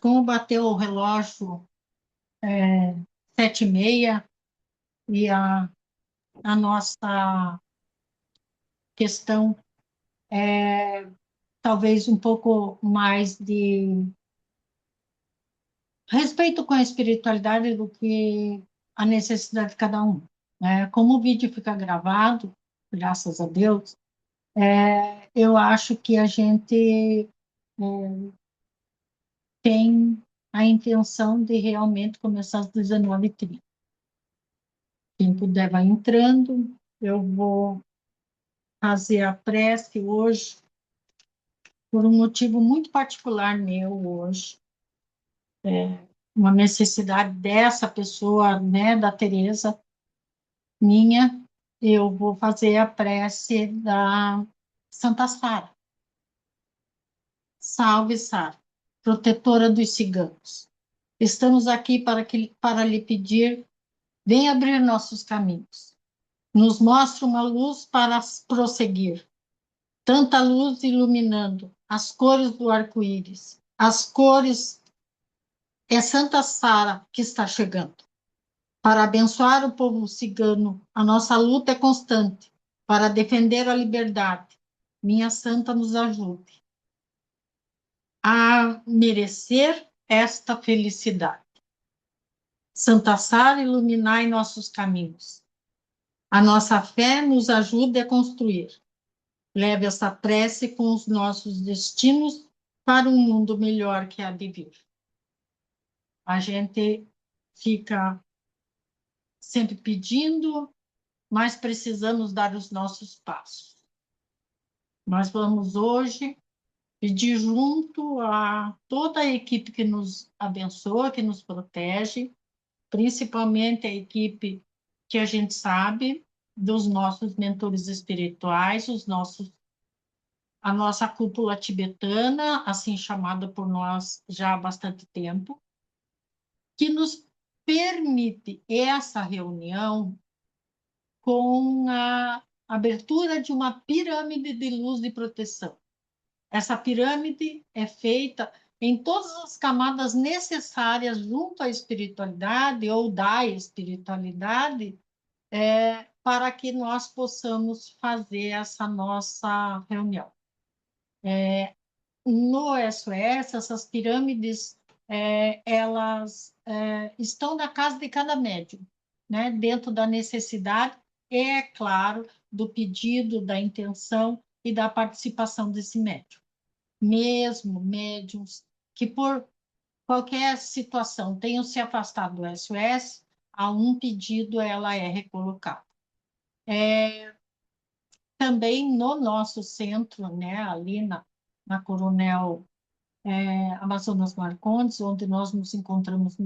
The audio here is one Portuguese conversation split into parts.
como bateu o relógio 7h30 e a nossa questão talvez um pouco mais de respeito com a espiritualidade do que a necessidade de cada um, né? Como o vídeo fica gravado, graças a Deus, eu acho que a gente tem a intenção de realmente começar às 19h30. Quem puder vai entrando. Eu vou fazer a prece hoje por um motivo muito particular meu hoje, uma necessidade dessa pessoa, né, da Teresa, minha. Eu vou fazer a prece da Santa Sara. Salve, Sara, protetora dos ciganos. Estamos aqui para lhe pedir, vem abrir nossos caminhos. Nos mostra uma luz para prosseguir. Tanta luz iluminando as cores do arco-íris. As cores é Santa Sara que está chegando. Para abençoar o povo cigano, a nossa luta é constante para defender a liberdade. Minha santa nos ajude a merecer esta felicidade. Santa Sara, iluminai nossos caminhos. A nossa fé nos ajude a construir. Leve essa prece com os nossos destinos para um mundo melhor que há de vir. A gente fica sempre pedindo, mas precisamos dar os nossos passos. Nós vamos hoje pedir junto a toda a equipe que nos abençoa, que nos protege, principalmente a equipe que a gente sabe dos nossos mentores espirituais, a nossa cúpula tibetana, assim chamada por nós já há bastante tempo, que nos permite essa reunião com a abertura de uma pirâmide de luz de proteção. Essa pirâmide é feita em todas as camadas necessárias junto à espiritualidade ou da espiritualidade, para que nós possamos fazer essa nossa reunião. No SOS, essas pirâmides, elas estão na casa de cada médium, né? Dentro da necessidade, é claro, do pedido, da intenção e da participação desse médium. Mesmo médiums que, por qualquer situação, tenham se afastado do SOS, a um pedido ela é recolocada. Também no nosso centro, né, ali na Coronel Amazonas Marcondes, onde nós nos encontramos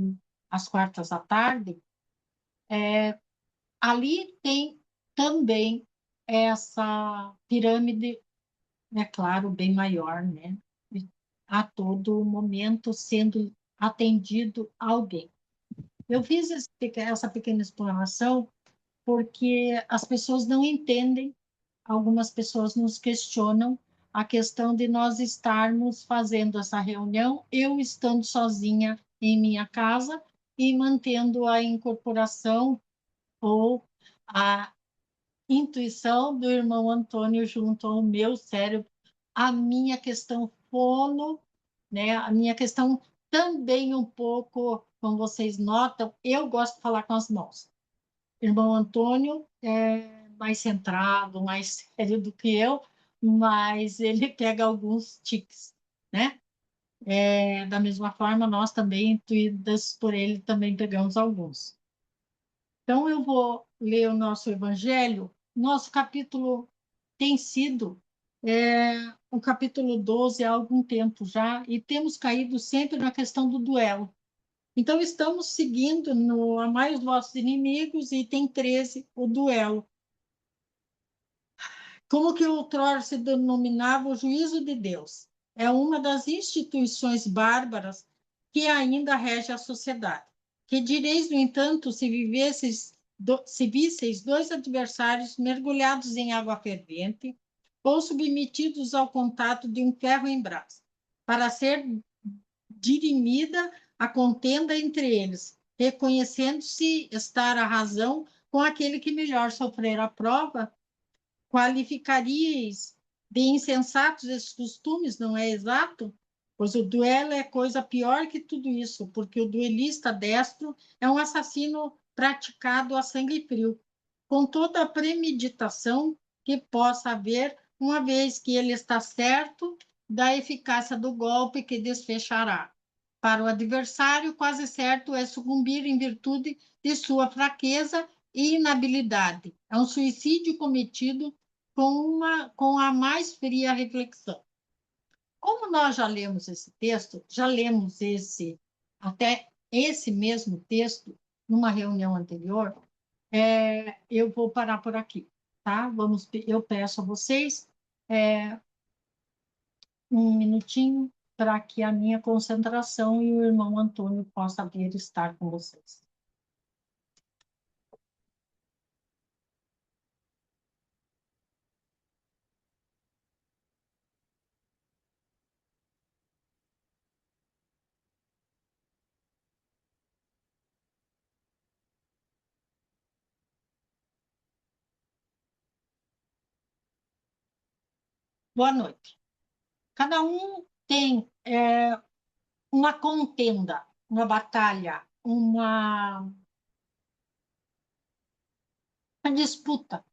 às quartas à tarde, ali tem também essa pirâmide, é claro, bem maior, né? A todo momento sendo atendido alguém. Eu fiz essa pequena explanação porque as pessoas não entendem, algumas pessoas nos questionam a questão de nós estarmos fazendo essa reunião, eu estando sozinha em minha casa e mantendo a incorporação ou a intuição do irmão Antônio junto ao meu cérebro, a minha questão fono, né? A minha questão também um pouco, como vocês notam, eu gosto de falar com as mãos. Irmão Antônio é mais centrado, mais sério do que eu, mas ele pega alguns tiques, né? Da mesma forma, nós também, intuídas por ele, também pegamos alguns. Então, eu vou ler o nosso evangelho. Nosso capítulo tem sido o capítulo 12 há algum tempo já, e temos caído sempre na questão do duelo. Então, estamos seguindo no Amai os Vossos Inimigos, item 13, o duelo. Como que outrora se denominava o juízo de Deus. É uma das instituições bárbaras que ainda rege a sociedade. Que direis, no entanto, se visseis dois adversários mergulhados em água fervente ou submetidos ao contato de um ferro em brasa, para ser dirimida a contenda entre eles, reconhecendo-se estar a razão com aquele que melhor sofrer a prova. Qualificaríeis de insensatos esses costumes, não é exato? Pois o duelo é coisa pior que tudo isso, porque o duelista destro é um assassino praticado a sangue frio, com toda a premeditação que possa haver, uma vez que ele está certo da eficácia do golpe que desfechará. Para o adversário, quase certo é sucumbir em virtude de sua fraqueza e inabilidade. É um suicídio cometido com a mais fria reflexão. Como nós já lemos esse texto, já lemos até esse mesmo texto numa reunião anterior, eu vou parar por aqui, tá? Eu peço a vocês um minutinho para que a minha concentração e o irmão Antônio possa vir estar com vocês. Boa noite. Cada um tem uma contenda, uma batalha, uma disputa,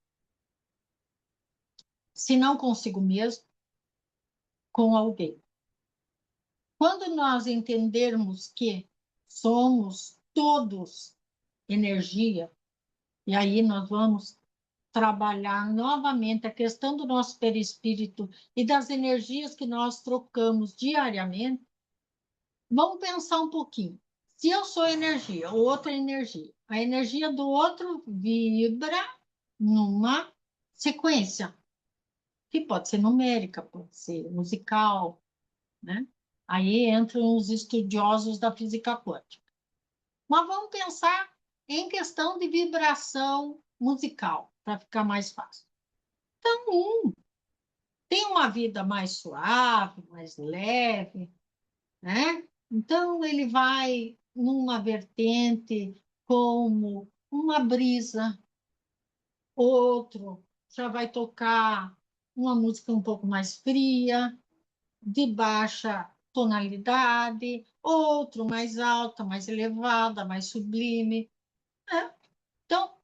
se não consigo mesmo, com alguém. Quando nós entendermos que somos todos energia, e aí nós vamos trabalhar novamente a questão do nosso perispírito e das energias que nós trocamos diariamente, vamos pensar um pouquinho. Se eu sou energia, o outro é energia, a energia do outro vibra numa sequência, que pode ser numérica, pode ser musical, né? Aí entram os estudiosos da física quântica. Mas vamos pensar em questão de vibração musical, para ficar mais fácil. Então, um tem uma vida mais suave, mais leve, né? Então, ele vai numa vertente como uma brisa, outro já vai tocar uma música um pouco mais fria, de baixa tonalidade, outro mais alta, mais elevada, mais sublime, né? Então,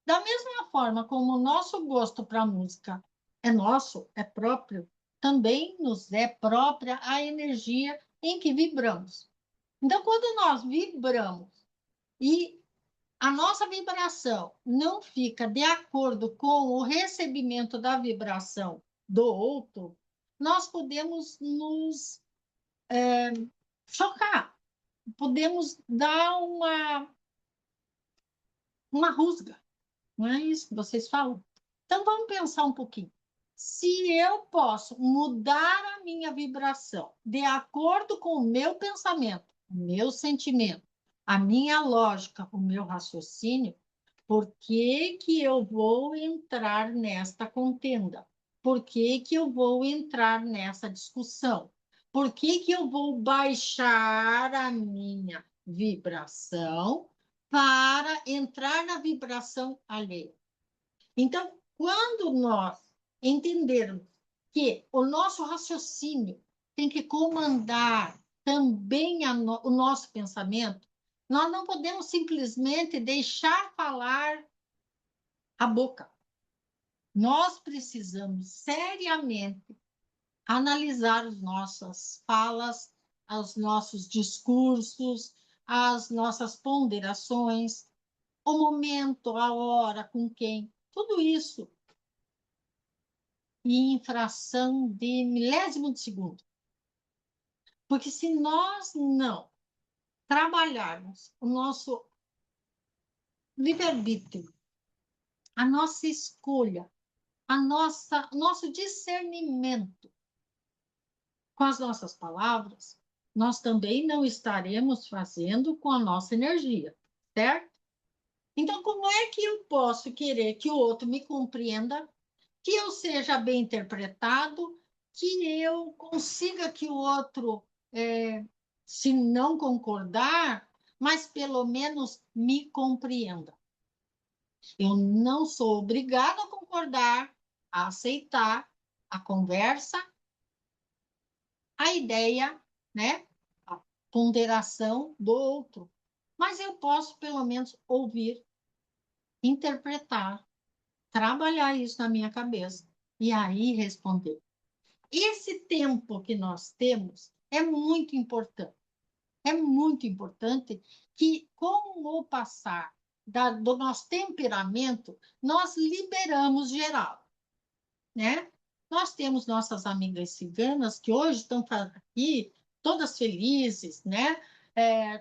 da mesma forma como o nosso gosto para a música é nosso, é próprio, também nos é própria a energia em que vibramos. Então, quando nós vibramos e a nossa vibração não fica de acordo com o recebimento da vibração do outro, nós podemos nos chocar, podemos dar uma rusga, não é isso que vocês falam? Então, vamos pensar um pouquinho. Se eu posso mudar a minha vibração de acordo com o meu pensamento, o meu sentimento, a minha lógica, o meu raciocínio, por que que eu vou entrar nesta contenda? Por que que eu vou entrar nessa discussão? Por que que eu vou baixar a minha vibração para entrar na vibração alheia? Então, quando nós entendermos que o nosso raciocínio tem que comandar também o nosso pensamento, nós não podemos simplesmente deixar falar a boca. Nós precisamos seriamente analisar as nossas falas, os nossos discursos, as nossas ponderações, o momento, a hora, com quem, tudo isso em fração de milésimo de segundo. Porque se nós não trabalharmos o nosso livre-arbítrio, a nossa escolha, o nosso discernimento com as nossas palavras, nós também não estaremos fazendo com a nossa energia, certo? Então, como é que eu posso querer que o outro me compreenda, que eu seja bem interpretado, que eu consiga que o outro se não concordar, mas pelo menos me compreenda. Eu não sou obrigada a concordar, a aceitar a conversa, a ideia, né? A ponderação do outro. Mas eu posso, pelo menos, ouvir, interpretar, trabalhar isso na minha cabeça e aí responder. Esse tempo que nós temos é muito importante. É muito importante que, com o passar do nosso temperamento, nós liberamos geral, né? Nós temos nossas amigas ciganas que hoje estão aqui, todas felizes, né?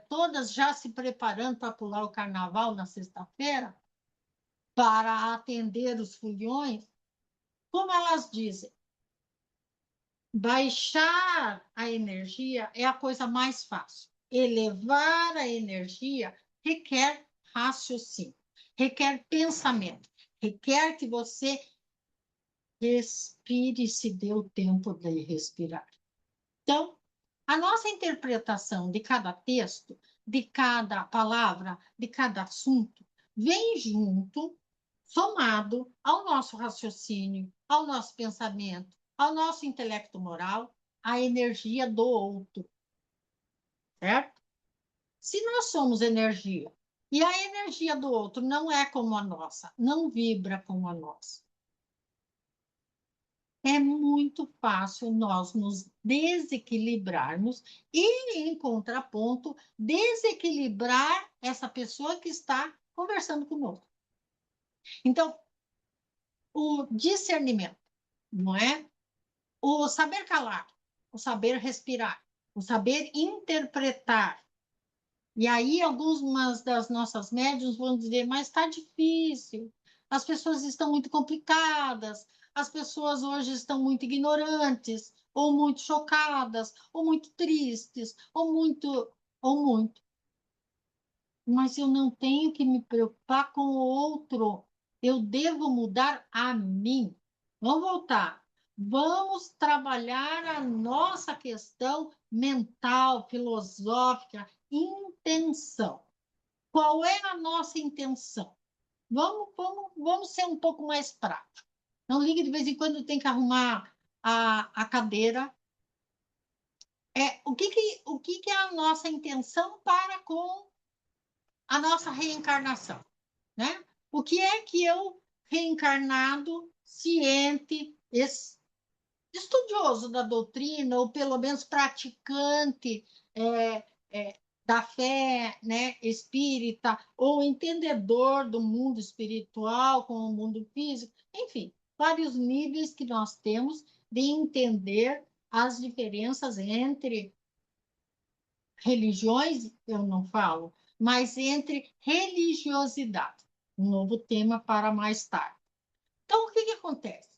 Todas já se preparando para pular o carnaval na sexta-feira, para atender os foliões. Como elas dizem, baixar a energia é a coisa mais fácil. Elevar a energia requer raciocínio, requer pensamento, requer que você respire e se dê o tempo de respirar. Então, a nossa interpretação de cada texto, de cada palavra, de cada assunto, vem junto, somado ao nosso raciocínio, ao nosso pensamento, ao nosso intelecto moral, a energia do outro, certo? Se nós somos energia e a energia do outro não é como a nossa, não vibra como a nossa, é muito fácil nós nos desequilibrarmos e, em contraponto, desequilibrar essa pessoa que está conversando conosco. Então, o discernimento, não é? O saber calar, o saber respirar, o saber interpretar. E aí, algumas das nossas médiuns vão dizer, mas está difícil, as pessoas estão muito complicadas, as pessoas hoje estão muito ignorantes, ou muito chocadas, ou muito tristes, ou muito. Mas eu não tenho que me preocupar com o outro, eu devo mudar a mim. Vamos voltar. Vamos trabalhar a nossa questão mental, filosófica, intenção. Qual é a nossa intenção? Vamos ser um pouco mais práticos. Não ligue de vez em quando tem que arrumar a cadeira. O que é a nossa intenção para com a nossa reencarnação? Né? O que é que eu, reencarnado, ciente, estudioso da doutrina, ou pelo menos praticante é, da fé, né, espírita, ou entendedor do mundo espiritual com o mundo físico, enfim, vários níveis que nós temos de entender as diferenças entre religiões, eu não falo, mas entre religiosidade. Um novo tema para mais tarde. Então, o que, que acontece?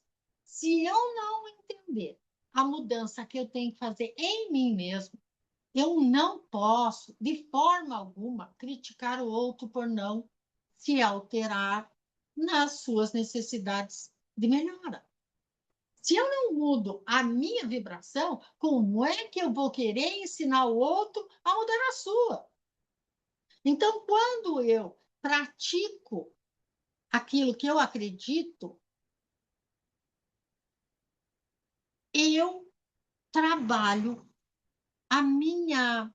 Se eu não entender a mudança que eu tenho que fazer em mim mesmo, eu não posso, de forma alguma, criticar o outro por não se alterar nas suas necessidades de melhora. Se eu não mudo a minha vibração, como é que eu vou querer ensinar o outro a mudar a sua? Então, quando eu pratico aquilo que eu acredito, eu trabalho a minha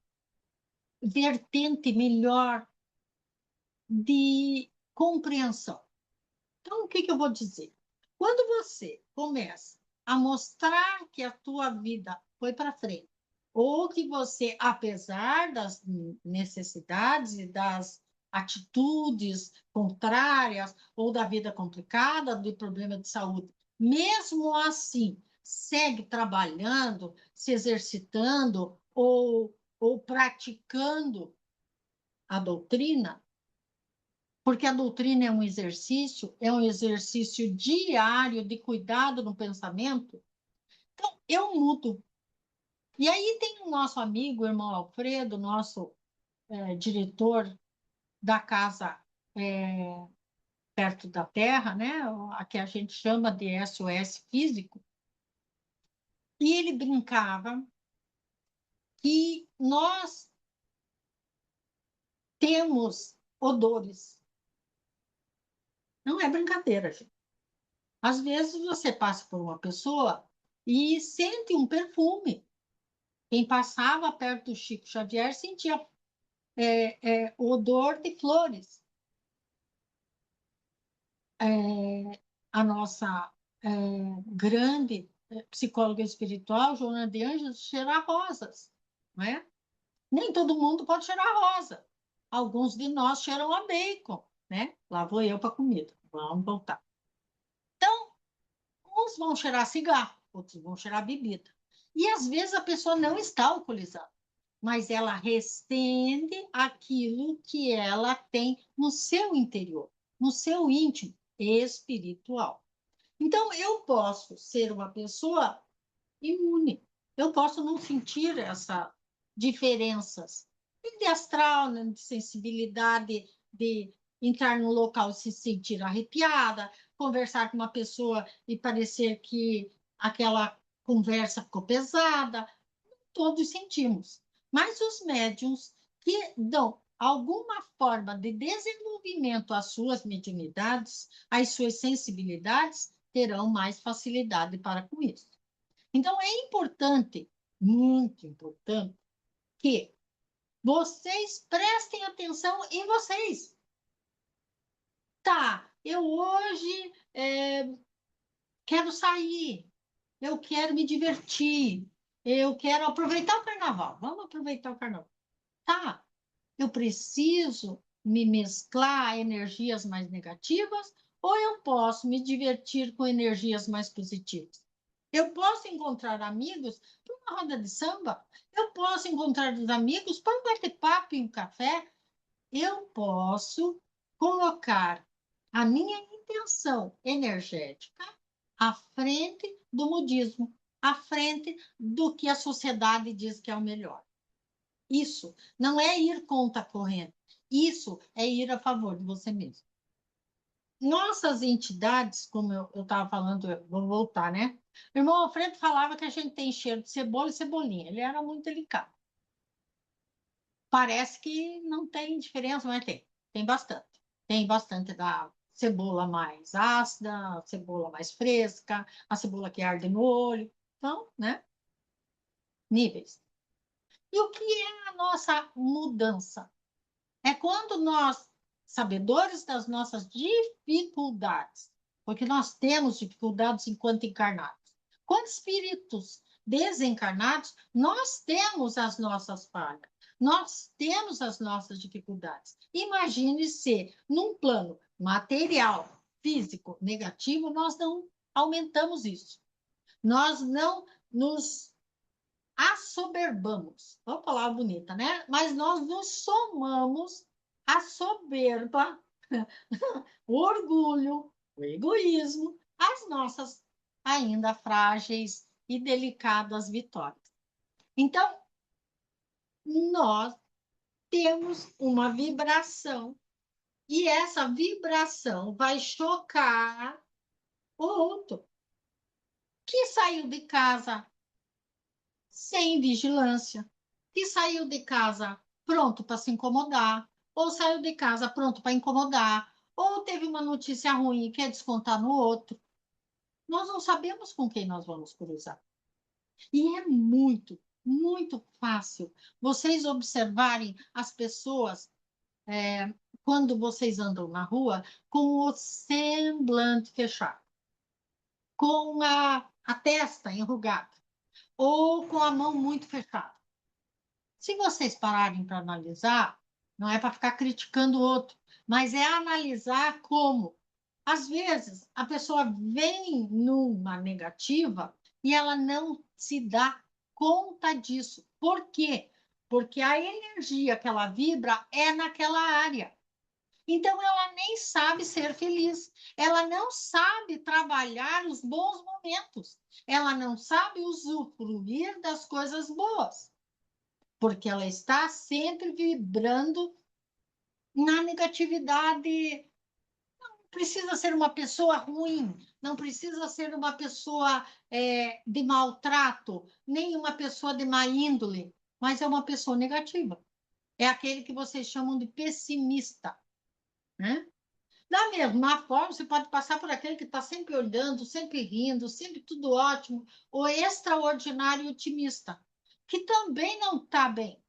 vertente melhor de compreensão. Então, o que, que eu vou dizer? Quando você começa a mostrar que a tua vida foi para frente, ou que você, apesar das necessidades e das atitudes contrárias, ou da vida complicada, do problema de saúde, mesmo assim, segue trabalhando, se exercitando ou praticando a doutrina, porque a doutrina é um exercício diário de cuidado no pensamento. Então, eu mudo. E aí tem o nosso amigo, o irmão Alfredo, nosso diretor da casa perto da Terra, né? A que a gente chama de SOS físico, e ele brincava que nós temos odores. Não é brincadeira, gente. Às vezes você passa por uma pessoa e sente um perfume. Quem passava perto do Chico Xavier sentia o odor de flores. A nossa grande psicóloga espiritual, Joana de Ângeles, cheira rosas, não é? Nem todo mundo pode cheirar rosa. Alguns de nós cheiram a bacon, né? Lá vou eu para comida. Vamos voltar. Então, uns vão cheirar cigarro, outros vão cheirar bebida. E às vezes a pessoa não está alcoolizada, mas ela restende aquilo que ela tem no seu interior, no seu íntimo espiritual. Então, eu posso ser uma pessoa imune, eu posso não sentir essas diferenças de astral, né, de sensibilidade, de entrar no local e se sentir arrepiada, conversar com uma pessoa e parecer que aquela conversa ficou pesada, todos sentimos. Mas os médiums que dão alguma forma de desenvolvimento às suas mediunidades, às suas sensibilidades, terão mais facilidade para com isso. Então, é importante, muito importante, que vocês prestem atenção em vocês. Tá, eu hoje quero sair, eu quero me divertir, eu quero aproveitar o carnaval. Vamos aproveitar o carnaval. Tá, eu preciso me mesclar a energias mais negativas ou eu posso me divertir com energias mais positivas? Eu posso encontrar amigos para uma roda de samba, eu posso encontrar os amigos para um bate-papo e um café, eu posso colocar a minha intenção energética à frente do modismo, à frente do que a sociedade diz que é o melhor. Isso não é ir contra a corrente, isso é ir a favor de você mesmo. Nossas entidades, como eu estava falando, eu vou voltar, né? Meu irmão Alfredo falava que a gente tem cheiro de cebola e cebolinha. Ele era muito delicado. Parece que não tem diferença, mas tem. Tem bastante. Tem bastante da cebola mais ácida, a cebola mais fresca, a cebola que arde no olho. Então, né? Níveis. E o que é a nossa mudança? É quando nós, sabedores das nossas dificuldades, porque nós temos dificuldades enquanto encarnados. Quando espíritos desencarnados, nós temos as nossas falhas, nós temos as nossas dificuldades. Imagine se, num plano material, físico, negativo, nós não aumentamos isso. Nós não nos assoberbamos. Uma palavra bonita, né? Mas nós nos somamos a soberba, o orgulho, o egoísmo, as nossas ainda frágeis e delicadas vitórias. Então, nós temos uma vibração e essa vibração vai chocar o outro que saiu de casa sem vigilância, que saiu de casa pronto para se incomodar, ou saiu de casa pronto para incomodar, ou teve uma notícia ruim e quer descontar no outro. Nós não sabemos com quem nós vamos cruzar. E é muito, muito fácil vocês observarem as pessoas quando vocês andam na rua com o semblante fechado, com a testa enrugada, ou com a mão muito fechada. Se vocês pararem para analisar, não é para ficar criticando o outro, mas é analisar como, às vezes, a pessoa vem numa negativa e ela não se dá conta disso. Por quê? Porque a energia que ela vibra é naquela área. Então, ela nem sabe ser feliz, ela não sabe trabalhar os bons momentos, ela não sabe usufruir das coisas boas porque ela está sempre vibrando na negatividade. Não precisa ser uma pessoa ruim, não precisa ser uma pessoa de maltrato, nem uma pessoa de má índole. mas é uma pessoa negativa. É aquele que vocês chamam de pessimista, né? Da mesma forma, você pode passar por aquele que está sempre olhando, sempre rindo, sempre tudo ótimo, o extraordinário otimista, que também não está bem,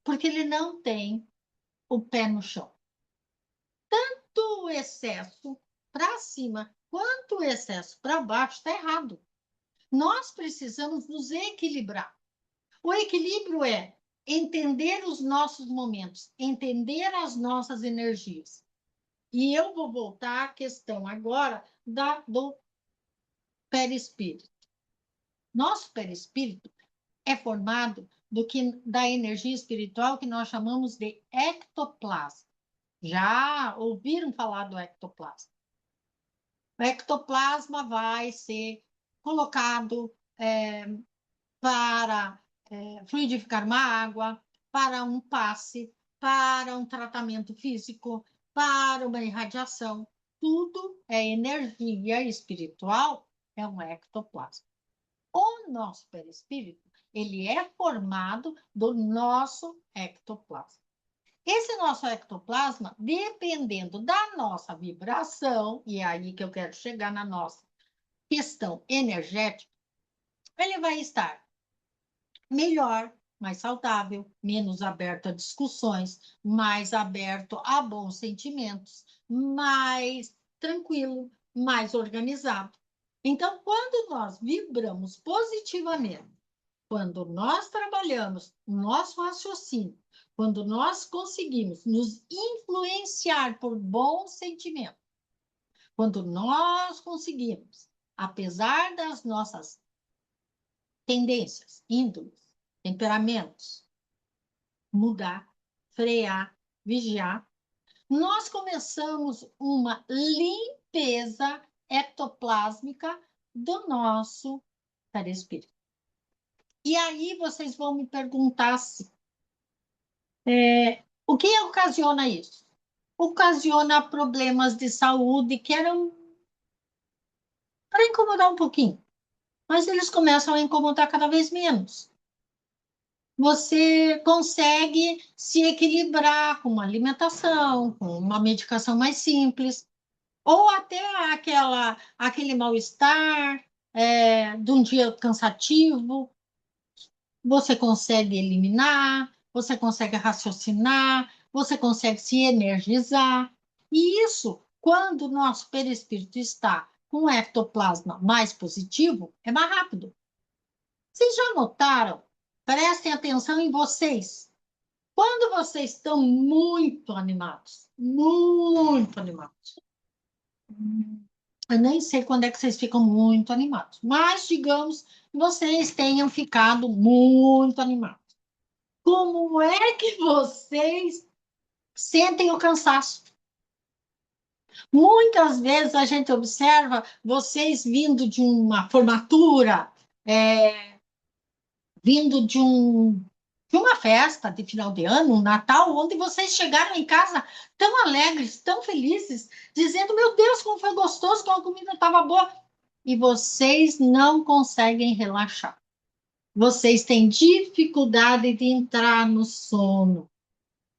porque ele não tem o pé no chão. Tanto o excesso para cima quanto o excesso para baixo está errado. Nós precisamos nos equilibrar. O equilíbrio é entender os nossos momentos, entender as nossas energias. E eu vou voltar à questão agora do perispírito. Nosso perispírito é formado da energia espiritual que nós chamamos de ectoplasma. Já ouviram falar do ectoplasma? O ectoplasma vai ser colocado para fluidificar uma água, para um passe, para um tratamento físico, para uma irradiação. Tudo é energia espiritual, é um ectoplasma. O nosso perispírito, ele é formado do nosso ectoplasma. Esse nosso ectoplasma, dependendo da nossa vibração, e é aí que eu quero chegar na nossa questão energética, ele vai estar melhor, mais saudável, menos aberto a discussões, mais aberto a bons sentimentos, mais tranquilo, mais organizado. Então, quando nós vibramos positivamente, quando nós trabalhamos o nosso raciocínio, quando nós conseguimos nos influenciar por bons sentimentos, quando nós conseguimos, apesar das nossas tendências, índoles, temperamentos, mudar, frear, vigiar, nós começamos uma limpeza ectoplásmica do nosso perispírito. E aí vocês vão me perguntar assim, o que ocasiona isso? Ocasiona problemas de saúde que eram para incomodar um pouquinho, mas eles começam a incomodar cada vez menos. Você consegue se equilibrar com uma alimentação, com uma medicação mais simples, ou até aquele mal-estar de um dia cansativo, você consegue eliminar, você consegue raciocinar, você consegue se energizar. E isso, quando o nosso perispírito está com o ectoplasma mais positivo, é mais rápido. Vocês já notaram? Prestem atenção em vocês. Quando vocês estão muito animados, eu nem sei quando é que vocês ficam muito animados, mas digamos vocês tenham ficado muito animados. Como é que vocês sentem o cansaço? Muitas vezes a gente observa vocês vindo de uma formatura, vindo de uma festa de final de ano, um Natal, onde vocês chegaram em casa tão alegres, tão felizes, dizendo: Meu Deus, como foi gostoso, como a comida estava boa. E vocês não conseguem relaxar. Vocês têm dificuldade de entrar no sono.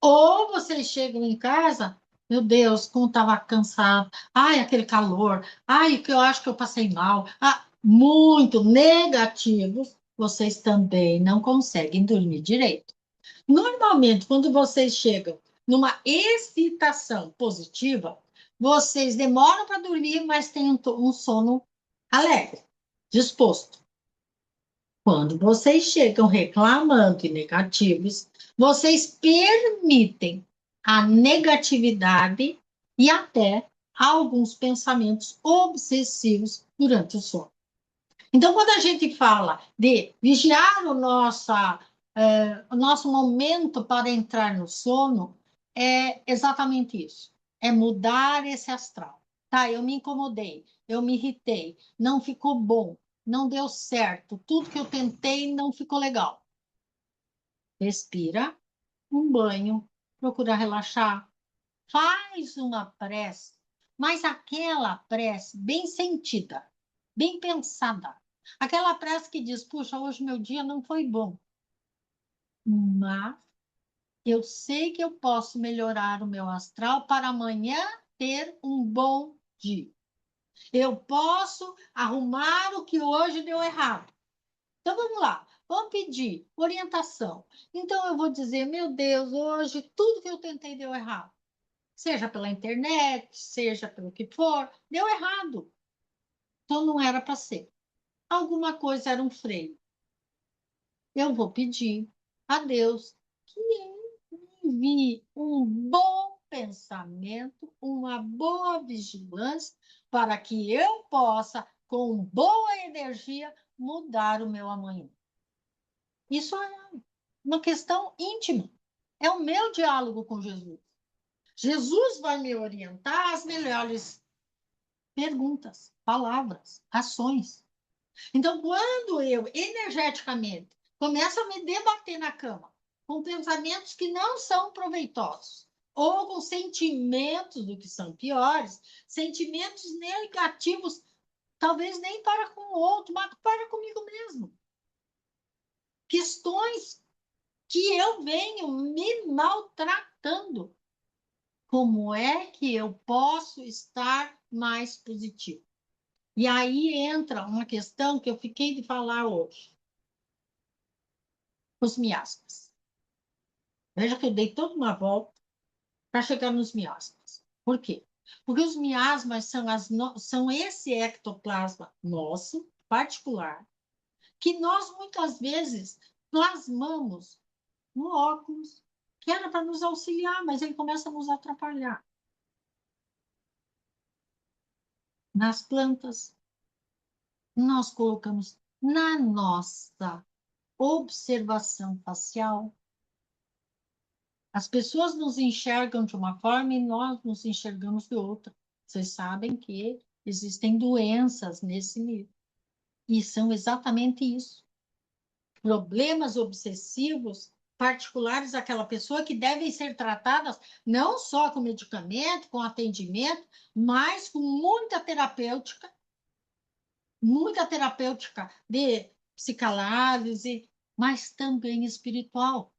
Ou vocês chegam em casa, meu Deus, como estava cansado. Ai, aquele calor. Ai, que eu acho que eu passei mal. Ah, muito negativos. Vocês também não conseguem dormir direito. Normalmente, quando vocês chegam numa excitação positiva, vocês demoram para dormir, mas têm um sono alegre, disposto. Quando vocês chegam reclamando e negativos, vocês permitem a negatividade e até alguns pensamentos obsessivos durante o sono. Então, quando a gente fala de vigiar o nosso momento para entrar no sono, é exatamente isso. É mudar esse astral. Tá, eu me incomodei, eu me irritei, não ficou bom, não deu certo, tudo que eu tentei não ficou legal. Respira, um banho, procura relaxar, faz uma prece, mas aquela prece bem sentida, bem pensada. Aquela prece que diz: puxa, hoje meu dia não foi bom. mas eu sei que eu posso melhorar o meu astral para amanhã ter um bom dia. Eu posso arrumar o que hoje deu errado. Então vamos lá, vamos pedir orientação. Então eu vou dizer, meu Deus, hoje tudo que eu tentei deu errado. Seja pela internet, seja pelo que for, deu errado. Então não era para ser. Alguma coisa era um freio. Eu vou pedir a Deus que envie um bom pensamento, uma boa vigilância, para que eu possa, com boa energia, mudar o meu amanhã. Isso é uma questão íntima. É o meu diálogo com Jesus. Jesus vai me orientar às melhores perguntas, palavras, ações. Então, quando eu, energeticamente, começo a me debater na cama com pensamentos que não são proveitosos, ou com sentimentos do que são piores, sentimentos negativos, talvez nem para com o outro, mas para comigo mesmo. Questões que eu venho me maltratando. Como é que eu posso estar mais positivo? E aí entra uma questão que eu fiquei de falar hoje. Os miasmas. Veja que eu dei toda uma volta para chegar nos miasmas. Por quê? Porque os miasmas são esse ectoplasma nosso, particular, que nós muitas vezes plasmamos no óculos, que era para nos auxiliar, mas ele começa a nos atrapalhar. Nas plantas, nós colocamos na nossa observação facial. As pessoas nos enxergam de uma forma e nós nos enxergamos de outra. Vocês sabem que existem doenças nesse nível. E são exatamente isso. Problemas obsessivos particulares daquela pessoa que devem ser tratadas não só com medicamento, com atendimento, mas com muita terapêutica de psicanálise, mas também espiritual.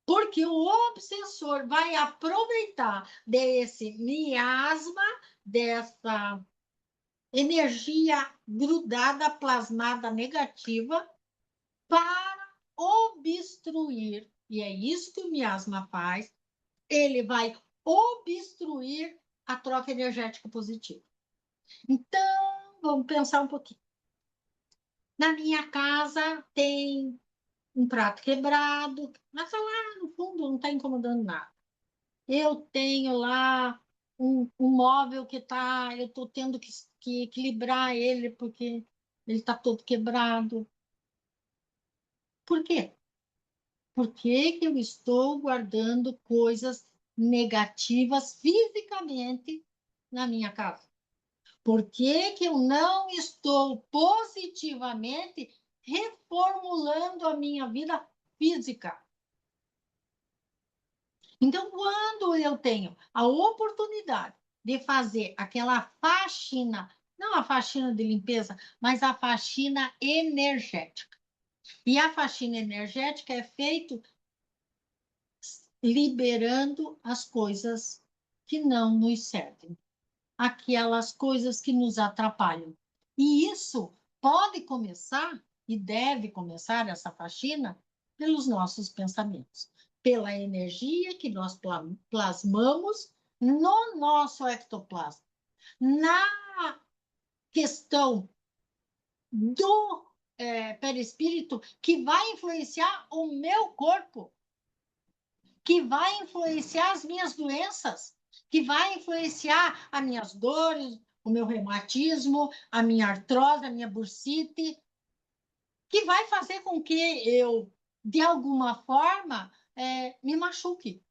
Porque o obsessor vai aproveitar desse miasma, dessa energia grudada, plasmada negativa, para obstruir. E é isso que o miasma faz. Ele vai obstruir a troca energética positiva. Então, vamos pensar um pouquinho. Na minha casa tem um prato quebrado, mas lá no fundo não está incomodando nada. Eu tenho lá um móvel que tá, eu estou tendo que equilibrar ele porque ele está todo quebrado. Por quê? Por que que eu estou guardando coisas negativas fisicamente na minha casa? Por que que eu não estou positivamente reformulando a minha vida física? Então, quando eu tenho a oportunidade de fazer aquela faxina, não a faxina de limpeza, mas a faxina energética. E a faxina energética é feita liberando as coisas que não nos servem, aquelas coisas que nos atrapalham. E isso pode começar e deve começar essa faxina pelos nossos pensamentos, pela energia que nós plasmamos no nosso ectoplasma, na questão do perispírito que vai influenciar o meu corpo, que vai influenciar as minhas doenças, que vai influenciar as minhas dores, o meu reumatismo, a minha artrose, a minha bursite, que vai fazer com que eu, de alguma forma, me machuque.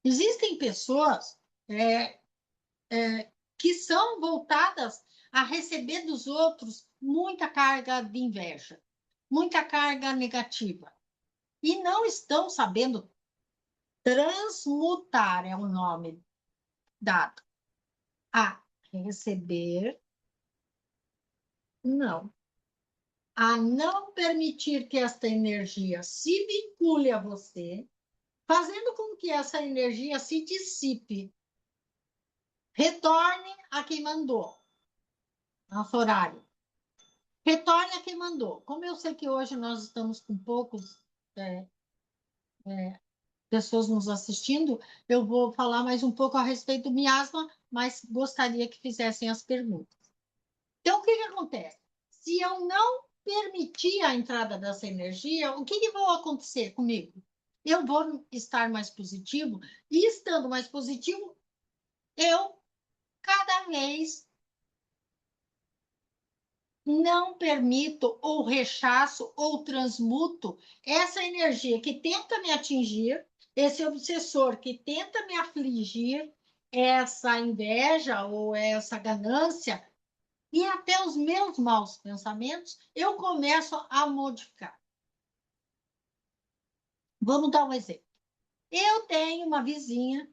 Existem pessoas que são voltadas a receber dos outros muita carga de inveja, muita carga negativa, e não estão sabendo transmutar, é o nome dado, a receber, não. a não permitir que esta energia se vincule a você, fazendo com que essa energia se dissipe, retorne a quem mandou, nosso horário. Retorne a quem mandou. Como eu sei que hoje nós estamos com poucos é, pessoas nos assistindo, eu vou falar mais um pouco a respeito do miasma, mas gostaria que fizessem as perguntas. Então, o que que acontece? Se eu não permitir a entrada dessa energia, o que que vai acontecer comigo? Eu vou estar mais positivo, e estando mais positivo, eu cada vez não permito, ou rechaço, ou transmuto essa energia que tenta me atingir, esse obsessor que tenta me afligir, essa inveja ou essa ganância, e até os meus maus pensamentos, eu começo a modificar. Vamos dar um exemplo. Eu tenho uma vizinha,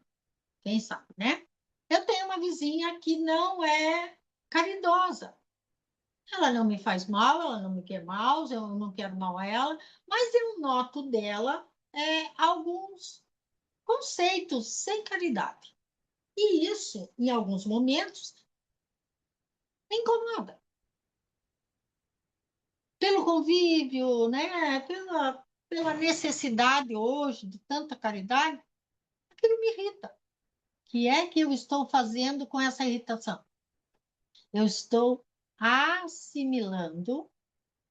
quem sabe, né? Eu tenho uma vizinha que não é caridosa. Ela não me faz mal, ela não me quer mal, eu não quero mal a ela, mas eu noto dela alguns conceitos sem caridade. E isso, em alguns momentos, me incomoda. Pelo convívio, né? Pela necessidade hoje de tanta caridade, aquilo me irrita. O que é que eu estou fazendo com essa irritação? Eu estou assimilando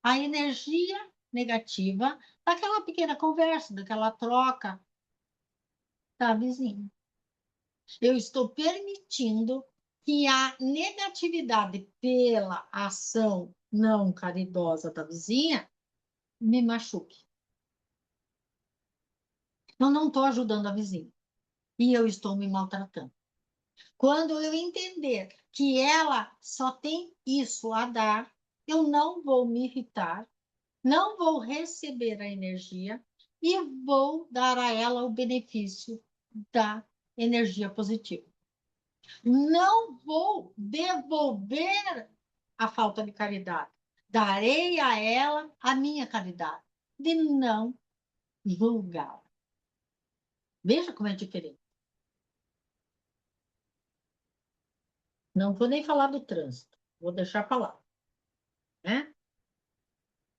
a energia negativa daquela pequena conversa, daquela troca da vizinha. Eu estou permitindo que a negatividade pela ação não caridosa da vizinha me machuque. Eu não estou ajudando a vizinha e eu estou me maltratando. Quando eu entender que ela só tem isso a dar, eu não vou me irritar, não vou receber a energia e vou dar a ela o benefício da energia positiva. Não vou devolver a falta de caridade. Darei a ela a minha caridade, de não julgá-la. Veja como é diferente. Não vou nem falar do trânsito, vou deixar para lá, né?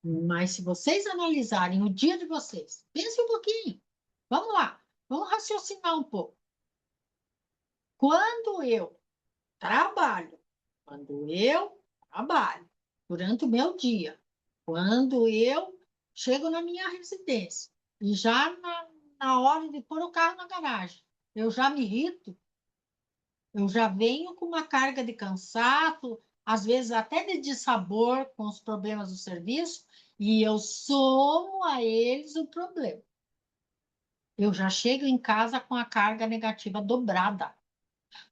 Mas se vocês analisarem o dia de vocês, pense um pouquinho. Vamos lá, vamos raciocinar um pouco. Quando eu trabalho, quando eu trabalho, durante o meu dia, quando eu chego na minha residência e já na hora de pôr o carro na garagem, eu já me irrito, eu já venho com uma carga de cansaço, às vezes até de dissabor com os problemas do serviço, e eu somo a eles o problema. Eu já chego em casa com a carga negativa dobrada,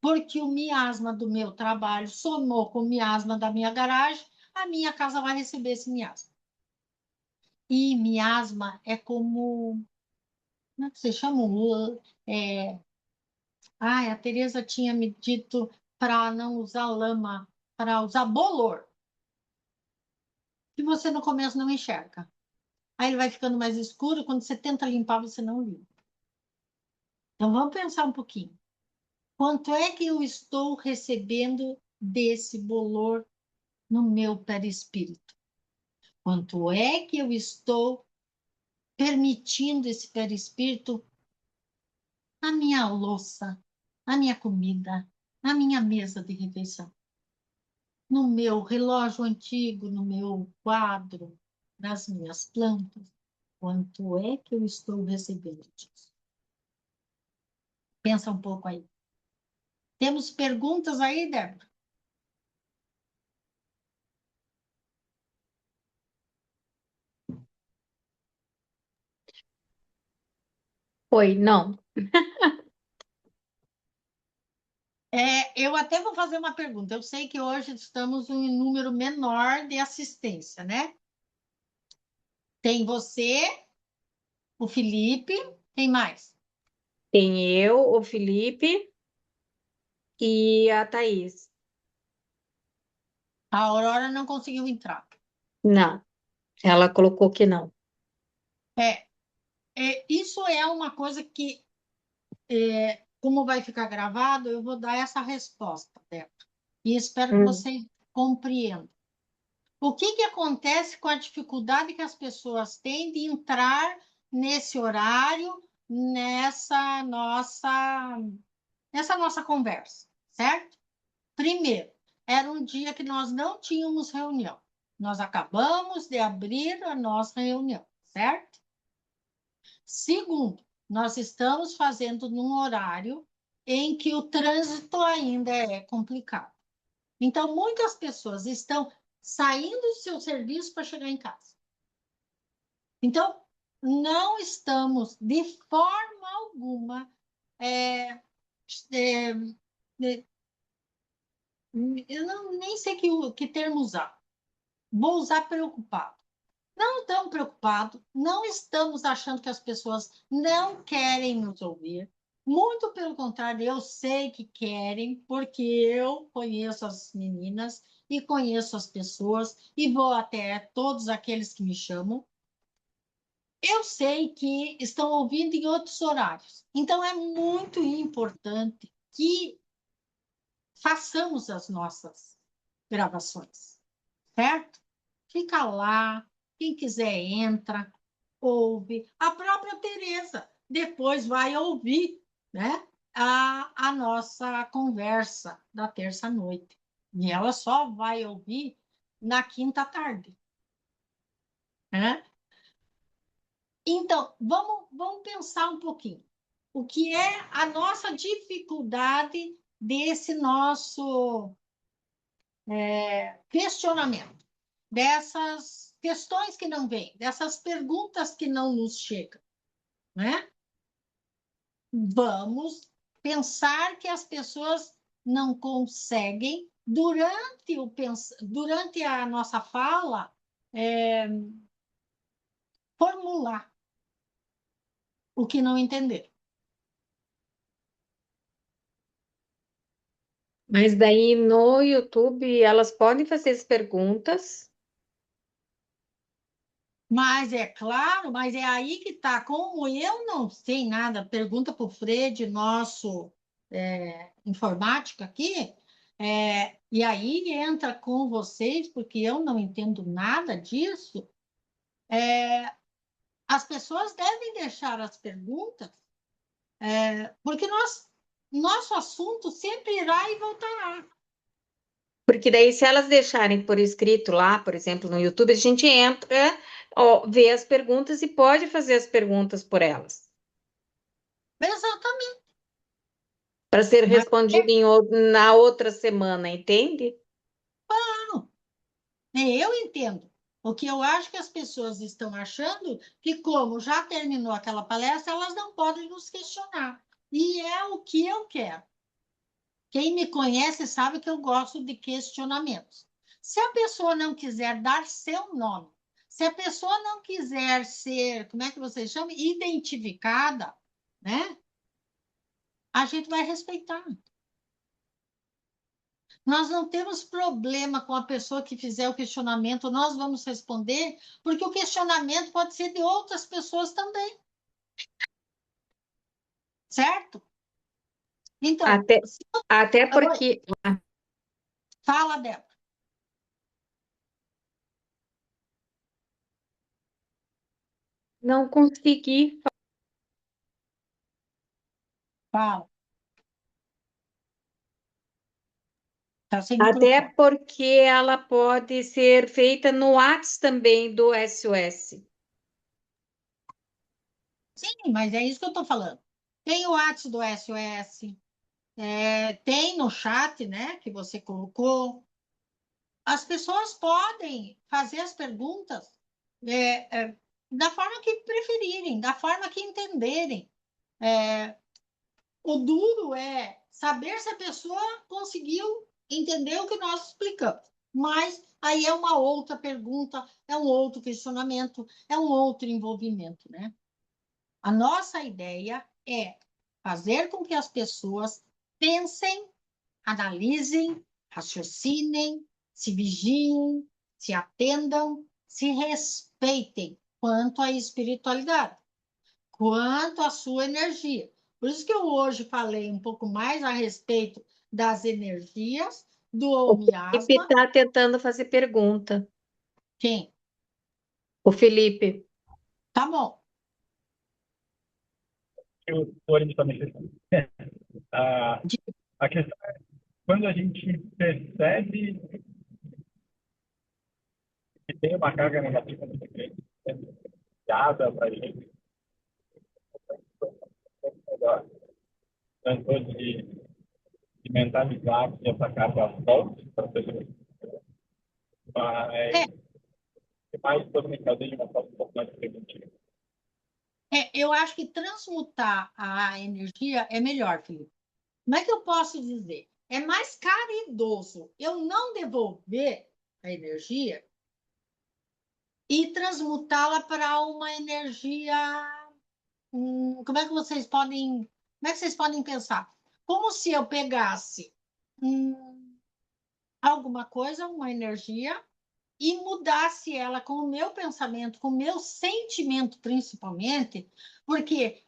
porque o miasma do meu trabalho somou com o miasma da minha garagem, a minha casa vai receber esse miasma. E miasma é como, como é que se chama? A Tereza tinha me dito para não usar lama, para usar bolor, que você no começo não enxerga. Aí ele vai ficando mais escuro, quando você tenta limpar, você não limpa. Então vamos pensar um pouquinho. Quanto é que eu estou recebendo desse bolor no meu perispírito? Quanto é que eu estou permitindo esse perispírito na minha louça, na minha comida, na minha mesa de refeição, no meu relógio antigo, no meu quadro, nas minhas plantas? Quanto é que eu estou recebendo disso? Pensa um pouco aí. Temos perguntas aí, Débora? Oi, não. Eu até vou fazer uma pergunta. Eu sei que hoje estamos em um número menor de assistência, né? Tem você, o Felipe, tem mais? Tem eu, o Felipe e a Thaís. A Aurora não conseguiu entrar. Não. Ela colocou que não. É, isso é uma coisa que, como vai ficar gravado, eu vou dar essa resposta, Débora. E espero que Hum. você compreenda. O que que acontece com a dificuldade que as pessoas têm de entrar nesse horário, nessa nossa conversa, certo? Primeiro, era um dia que nós não tínhamos reunião. Nós acabamos de abrir a nossa reunião, certo? Segundo, nós estamos fazendo num horário em que o trânsito ainda é complicado. Então, muitas pessoas estão saindo do seu serviço para chegar em casa. Então, não estamos, de forma alguma, é, é, é, eu não, nem sei que termo usar. Vou usar preocupado. Não estamos preocupados, não estamos achando que as pessoas não querem nos ouvir. Muito pelo contrário, eu sei que querem, porque eu conheço as meninas e conheço as pessoas e vou até todos aqueles que me chamam. Eu sei que estão ouvindo em outros horários. Então, é muito importante que façamos as nossas gravações, certo? Fica lá, quem quiser entra, ouve. A própria Tereza depois vai ouvir, né, a nossa conversa da terça-noite. E ela só vai ouvir na quinta tarde, né? Então, vamos pensar um pouquinho. O que é a nossa dificuldade desse nosso questionamento, dessas questões que não vêm, dessas perguntas que não nos chegam, né? Vamos pensar que as pessoas não conseguem, durante a nossa fala, formular o que não entenderam. Mas daí no YouTube elas podem fazer as perguntas. Mas é claro, mas é aí que está. Como eu não sei nada, pergunta para o Fred, nosso informática aqui, e aí entra com vocês, porque eu não entendo nada disso. As pessoas devem deixar as perguntas, porque nosso assunto sempre irá e voltará. Porque daí, se elas deixarem por escrito lá, por exemplo, no YouTube, a gente entra, ó, vê as perguntas e pode fazer as perguntas por elas, Exatamente. para ser Mas respondido na outra semana, entende? não, eu entendo. O que eu acho que as pessoas estão achando que, como já terminou aquela palestra, elas não podem nos questionar. E é o que eu quero. Quem me conhece sabe que eu gosto de questionamentos. Se a pessoa não quiser dar seu nome, se a pessoa não quiser ser, como é que vocês chamam? Identificada, né? A gente vai respeitar. Nós não temos problema com a pessoa que fizer o questionamento, nós vamos responder, porque o questionamento pode ser de outras pessoas também, certo? Então, Até, até oi, porque fala, Débora, não consegui. fala, está sem Até microfone. porque ela pode ser feita no Whats também do SOS. Sim, mas é isso que eu estou falando. Tem o WhatsApp do SOS, tem no chat, né, que você colocou. As pessoas podem fazer as perguntas da forma que preferirem, da forma que entenderem. O duro é saber se a pessoa conseguiu entender o que nós explicamos. Mas aí é uma outra pergunta, é um outro questionamento, é um outro envolvimento, né? A nossa ideia é fazer com que as pessoas pensem, analisem, raciocinem, se vigiem, se atendam se respeitem quanto à espiritualidade, quanto à sua energia. Por isso que eu hoje falei um pouco mais a respeito das energias O do Felipe miasma. está tentando fazer pergunta. Quem? O Felipe. Tá bom. Eu estou também. A, a questão é, quando a gente percebe que tem uma carga negativa muito grande sendo dada para a gente, melhor, tanto de mentalizar que essa carga volte para a pessoa, É, mas mais podemos fazer de uma forma um pouco mais preventiva. eu acho que transmutar a energia é melhor, Felipe. Como é que eu posso dizer? É mais caridoso eu não devolver a energia e transmutá-la para uma energia. Como é que vocês podem pensar? Como se eu pegasse alguma coisa, uma energia, e mudasse ela com o meu pensamento, com o meu sentimento, principalmente, porque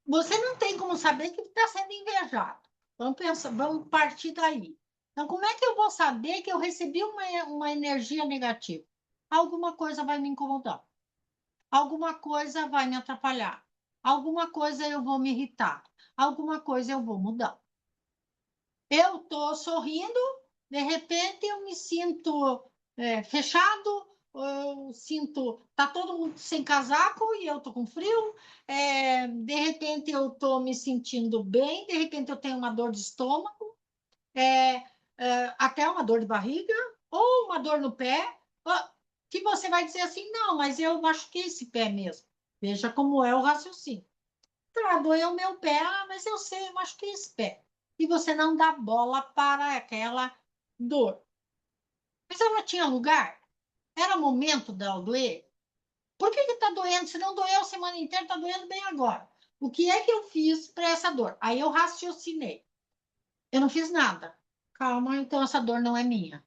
você não tem como saber que está sendo invejado. Vamos partir daí. Então, como é que eu vou saber que eu recebi uma energia negativa? Alguma coisa vai me incomodar, alguma coisa vai me atrapalhar, alguma coisa eu vou me irritar, alguma coisa eu vou mudar. Eu estou sorrindo, de repente eu me sinto fechado, eu sinto, tá todo mundo sem casaco e eu tô com frio. De repente eu tô me sentindo bem, de repente eu tenho uma dor de estômago, até uma dor de barriga ou uma dor no pé, que você vai dizer assim, não, mas eu machuquei esse pé mesmo. Veja como é o raciocínio. Tá, doeu o meu pé, mas eu sei, eu machuquei esse pé. E você não dá bola para aquela dor. Mas ela tinha lugar? Era momento dela doer? Por que está doendo? Se não doeu a semana inteira, está doendo bem agora. O que é que eu fiz para essa dor? Aí eu raciocinei. Eu não fiz nada. Calma, então essa dor não é minha.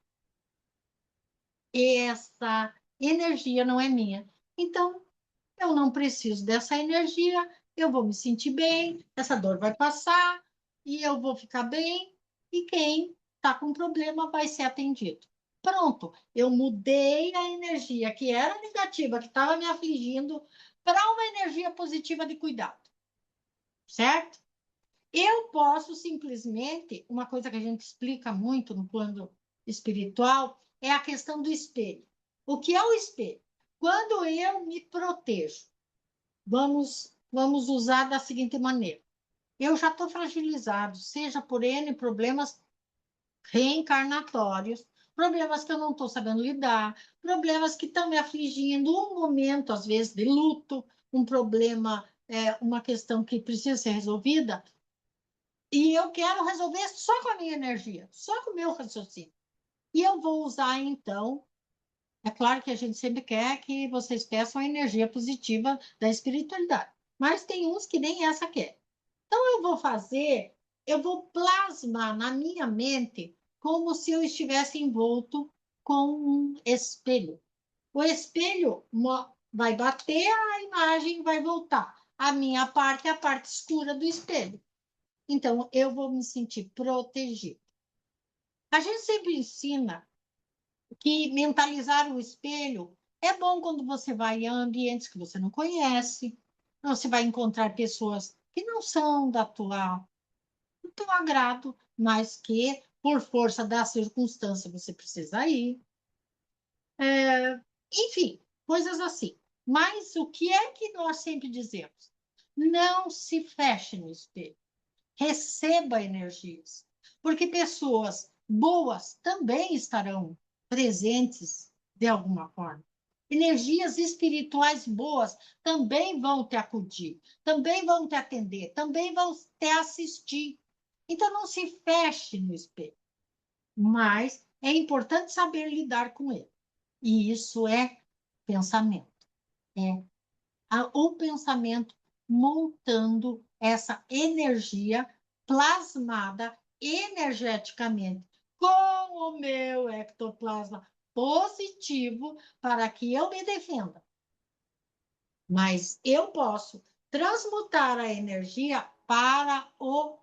Essa energia não é minha. Então, eu não preciso dessa energia, eu vou me sentir bem, essa dor vai passar e eu vou ficar bem, e quem está com problema vai ser atendido. Pronto, eu mudei a energia que era negativa, que estava me afligindo, para uma energia positiva de cuidado, certo? Eu posso simplesmente, uma coisa que a gente explica muito no plano espiritual, é a questão do espelho. O que é o espelho? Quando eu me protejo, vamos usar da seguinte maneira. Eu já estou fragilizado, seja por N problemas reencarnatórios, problemas que eu não estou sabendo lidar, problemas que estão me afligindo, um momento, às vezes, de luto, um problema, uma questão que precisa ser resolvida, e eu quero resolver só com a minha energia, só com o meu raciocínio. E eu vou usar, então, é claro que a gente sempre quer que vocês peçam a energia positiva da espiritualidade, mas tem uns que nem essa quer. Então, eu vou plasmar na minha mente como se eu estivesse envolto com um espelho. O espelho vai bater, a imagem vai voltar. A minha parte é a parte escura do espelho. Então, eu vou me sentir protegido. A gente sempre ensina que mentalizar o espelho é bom quando você vai a ambientes que você não conhece, você vai encontrar pessoas que não são do teu agrado, mas que, por força da circunstância, você precisa ir. Enfim, coisas assim. Mas o que é que nós sempre dizemos? Não se feche no espelho. Receba energias, porque pessoas boas também estarão presentes de alguma forma. Energias espirituais boas também vão te acudir, também vão te atender, também vão te assistir. Então, não se feche no espelho, mas é importante saber lidar com ele. E isso é pensamento. É o pensamento montando essa energia plasmada energeticamente com o meu ectoplasma positivo para que eu me defenda. Mas eu posso transmutar a energia para o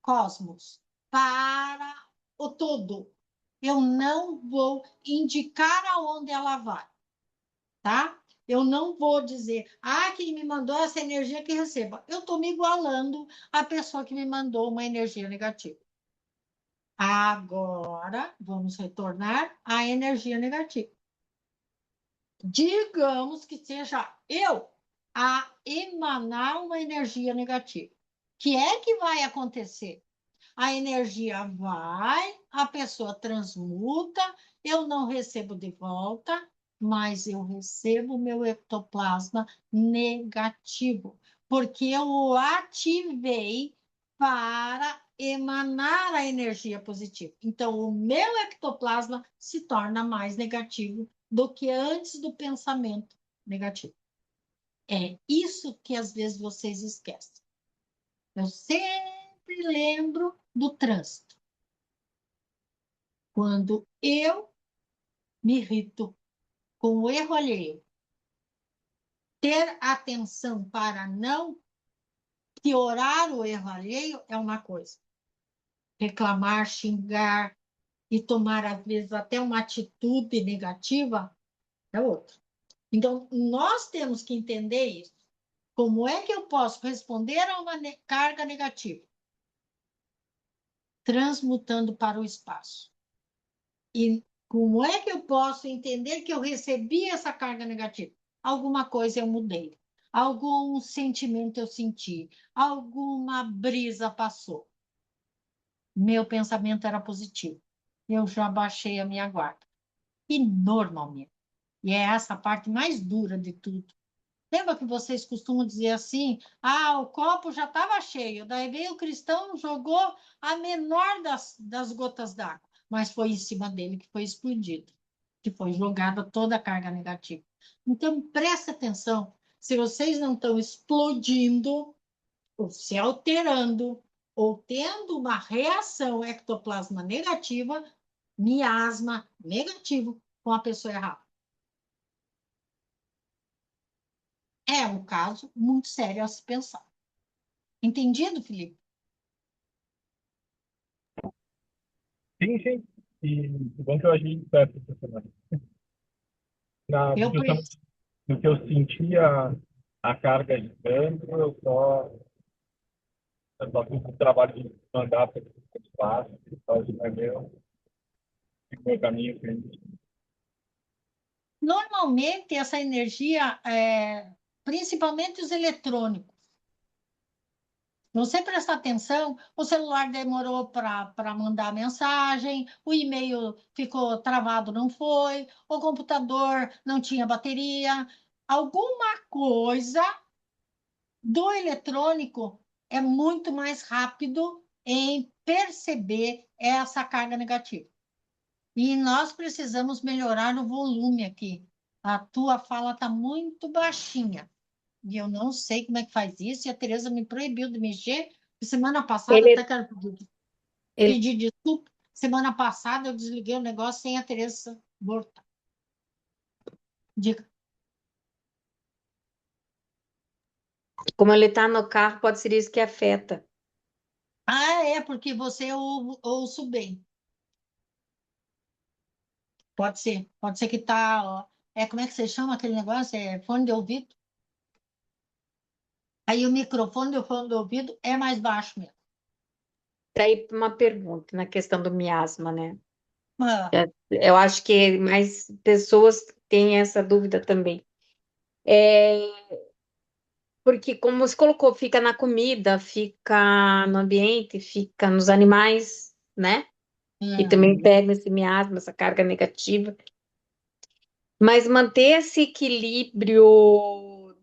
cosmos, para o todo. Eu não vou indicar aonde ela vai, tá? Eu não vou dizer, quem me mandou essa energia que receba. Eu estou me igualando à pessoa que me mandou uma energia negativa. Agora, vamos retornar à energia negativa. Digamos que seja eu a emanar uma energia negativa. O que é que vai acontecer? A energia vai, a pessoa transmuta, eu não recebo de volta, mas eu recebo o meu ectoplasma negativo, porque eu o ativei para emanar a energia positiva. Então, o meu ectoplasma se torna mais negativo do que antes do pensamento negativo. É isso que às vezes vocês esquecem. Eu sempre lembro do trânsito. Quando eu me irrito com o erro alheio, ter atenção para não piorar o erro alheio é uma coisa. Reclamar, xingar e tomar, às vezes, até uma atitude negativa é outra. Então, nós temos que entender isso. Como é que eu posso responder a uma carga negativa? Transmutando para o espaço. E como é que eu posso entender que eu recebi essa carga negativa? Alguma coisa eu mudei, algum sentimento eu senti, alguma brisa passou. Meu pensamento era positivo. Eu já baixei a minha guarda. E normalmente, e é essa a parte mais dura de tudo. Lembra que vocês costumam dizer assim: o copo já estava cheio, daí veio o cristão, jogou a menor das gotas d'água, mas foi em cima dele que foi explodido, que foi jogada toda a carga negativa. Então, preste atenção: se vocês não estão explodindo, ou se alterando, ou tendo uma reação ectoplasma negativa, miasma negativo com a pessoa errada. É um caso muito sério a se pensar. Entendido, Felipe? Sim, sim. E bom que eu agi certo essa semana. Eu Justamente preciso. no que eu sentia a carga gigante, eu só fiz o trabalho de mandar para o espaço, fazer o meu caminho. Normalmente, essa energia, principalmente os eletrônicos, você prestar atenção, o celular demorou para mandar mensagem, o e-mail ficou travado, não foi, o computador não tinha bateria, alguma coisa do eletrônico é muito mais rápido em perceber essa carga negativa. E nós precisamos melhorar o volume aqui. A tua fala está muito baixinha. E eu não sei como é que faz isso. E a Tereza me proibiu de mexer. Semana passada, Ele, até quero ele, pedir desculpa. Semana passada eu desliguei o negócio sem a Tereza voltar. Diga. como ele está no carro, pode ser isso que afeta. É porque você ouço bem. Pode ser. Pode ser que tá. Ó, como é que você chama aquele negócio? É fone de ouvido? Aí o microfone do fone de ouvido é mais baixo mesmo. Daí uma pergunta na questão do miasma, né? Ah, Eu acho que mais pessoas têm essa dúvida também. É, porque, como você colocou, fica na comida, fica no ambiente, fica nos animais, né? E é. também pega esse miasma, essa carga negativa. Mas manter esse equilíbrio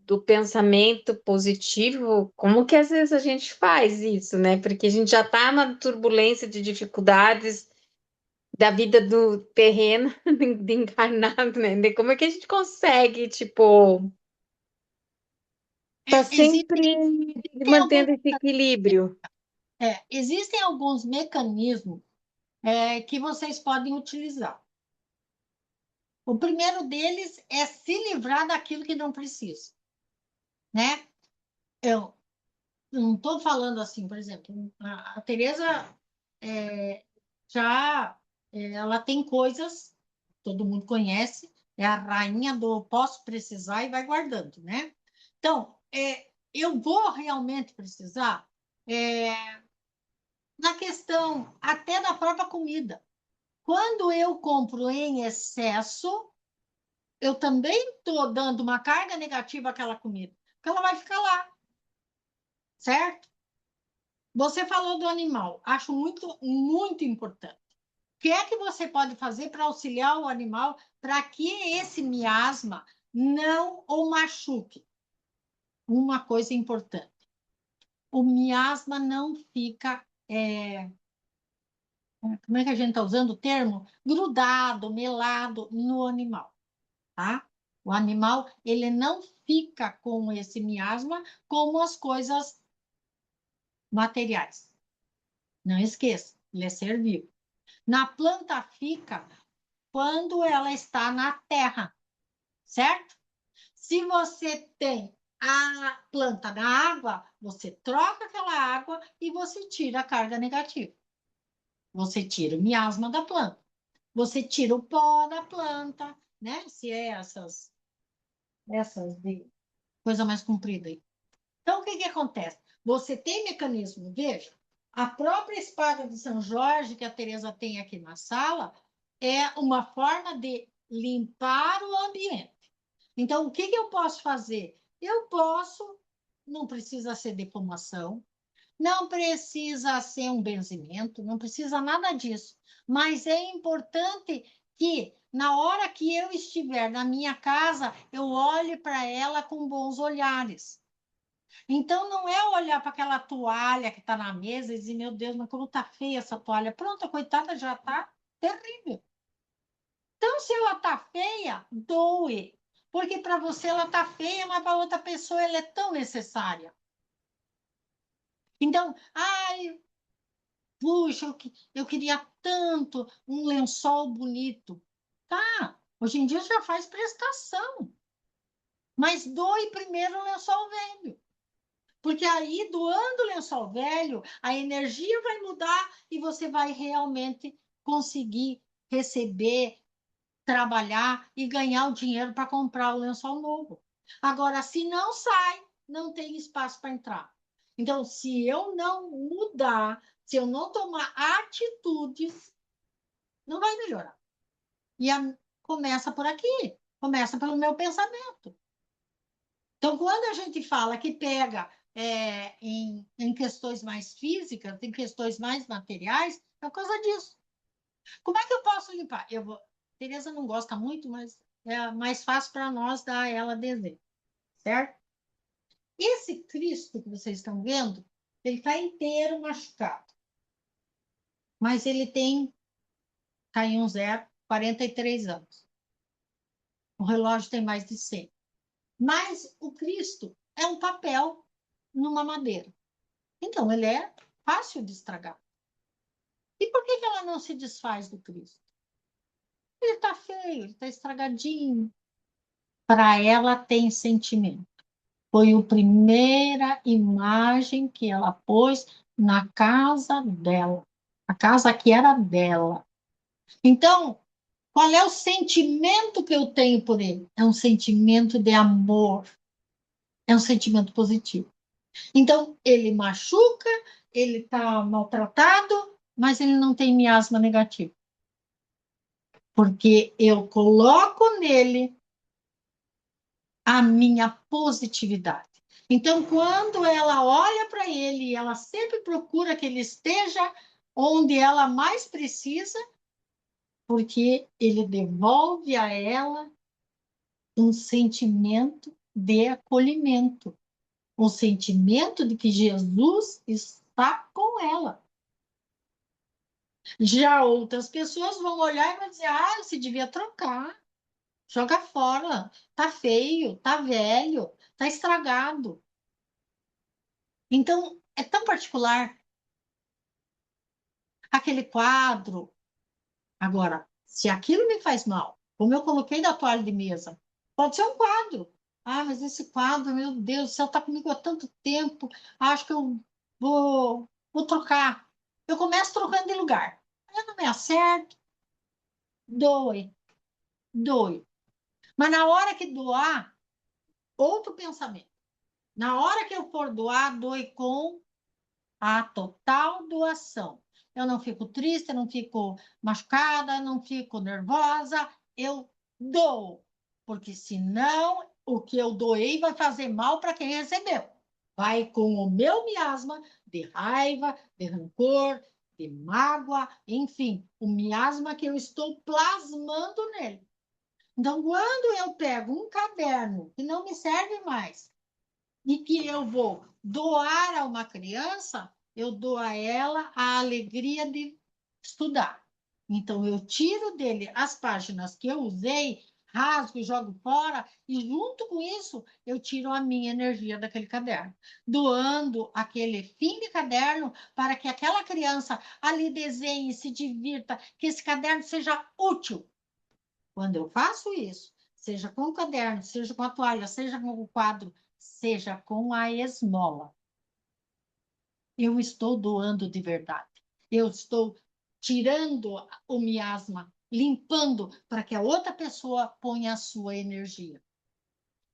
do pensamento positivo, como que às vezes a gente faz isso, né? Porque a gente já está na turbulência de dificuldades da vida do terreno, de encarnado, né? De como é que a gente consegue, tipo, tá sempre Existem alguns, mantendo esse equilíbrio? existem alguns mecanismos que vocês podem utilizar. O primeiro deles é se livrar daquilo que não precisa, né? Eu não estou falando assim, por exemplo, a Tereza é, já ela tem coisas, todo mundo conhece, é a rainha do posso precisar e vai guardando, né? Então, eu vou realmente precisar na questão até da própria comida. Quando eu compro em excesso, eu também estou dando uma carga negativa àquela comida, porque ela vai ficar lá, certo? Você falou do animal, acho muito, muito importante. O que é que você pode fazer para auxiliar o animal para que esse miasma não o machuque? Uma coisa importante: o miasma não fica, como é que a gente está usando o termo? Grudado, melado no animal, tá? O animal, ele não fica com esse miasma como as coisas materiais. Não esqueça, ele é ser vivo. Na planta fica quando ela está na terra, certo? Se você tem a planta na água, você troca aquela água e você tira a carga negativa. Você tira o miasma da planta. Você tira o pó da planta, né? Se é essas de coisa mais comprida aí. Então, o que que acontece? Você tem mecanismo, veja, a própria espada de São Jorge que a Teresa tem aqui na sala é uma forma de limpar o ambiente. Então, o que que eu posso fazer? Eu posso, não precisa ser defumação, não precisa ser um benzimento, não precisa nada disso. Mas é importante que, na hora que eu estiver na minha casa, eu olhe para ela com bons olhares. Então, não é olhar para aquela toalha que está na mesa e dizer, meu Deus, mas como está feia essa toalha. Pronto, a coitada já está terrível. Então, se ela está feia, doe. Porque para você ela está feia, mas para outra pessoa ela é tão necessária. Então, ai, puxa, eu queria tanto um lençol bonito. Tá, hoje em dia já faz prestação. Mas doe primeiro o lençol velho. Porque aí, doando o lençol velho, a energia vai mudar e você vai realmente conseguir receber, trabalhar e ganhar o dinheiro para comprar o lençol novo. Agora, se não sai, não tem espaço para entrar. Então, se eu não mudar, se eu não tomar atitudes, não vai melhorar. E começa por aqui, começa pelo meu pensamento. Então, quando a gente fala que pega em questões mais físicas, em questões mais materiais, é por causa disso. Como é que eu posso limpar? Tereza não gosta muito, mas é mais fácil para nós dar ela desenho, certo? Esse Cristo que vocês estão vendo, ele está inteiro machucado, mas ele tem, está em um zero, 43 anos. O relógio tem mais de 100. Mas o Cristo é um papel numa madeira. Então, ele é fácil de estragar. E por que ela não se desfaz do Cristo? Ele está feio, ele está estragadinho. Para ela tem sentimento. Foi a primeira imagem que ela pôs na casa dela. A casa que era dela. Então, qual é o sentimento que eu tenho por ele? É um sentimento de amor. É um sentimento positivo. Então, ele machuca, ele está maltratado, mas ele não tem miasma negativo. Porque eu coloco nele a minha positividade. Então, quando ela olha para ele, ela sempre procura que ele esteja onde ela mais precisa, porque ele devolve a ela um sentimento de acolhimento, um sentimento de que Jesus está com ela. Já outras pessoas vão olhar e vão dizer: ah, você devia trocar, joga fora, tá feio, tá velho, tá estragado. Então, é tão particular aquele quadro. Agora, se aquilo me faz mal, Como eu coloquei da toalha de mesa. Pode ser um quadro. Ah, mas esse quadro, meu Deus, você está comigo há tanto tempo, acho que eu vou trocar. Eu começo trocando de lugar. Aí eu não me acerto, doe, doe. Mas na hora que doar, outro pensamento. Na hora que eu for doar, doe com a total doação. Eu não fico triste, eu não fico machucada, não fico nervosa, eu dou. Porque senão o que eu doei vai fazer mal para quem recebeu. Vai com o meu miasma de raiva, de rancor, de mágoa, enfim, o miasma que eu estou plasmando nele. Então, quando eu pego um caderno que não me serve mais e que eu vou doar a uma criança, eu dou a ela a alegria de estudar. Então, eu tiro dele as páginas que eu usei, rasgo e jogo fora, e junto com isso, eu tiro a minha energia daquele caderno, doando aquele fim de caderno para que aquela criança ali desenhe, se divirta, que esse caderno seja útil. Quando eu faço isso, seja com o caderno, seja com a toalha, seja com o quadro, seja com a esmola, eu estou doando de verdade. Eu estou tirando o miasma, limpando para que a outra pessoa ponha a sua energia.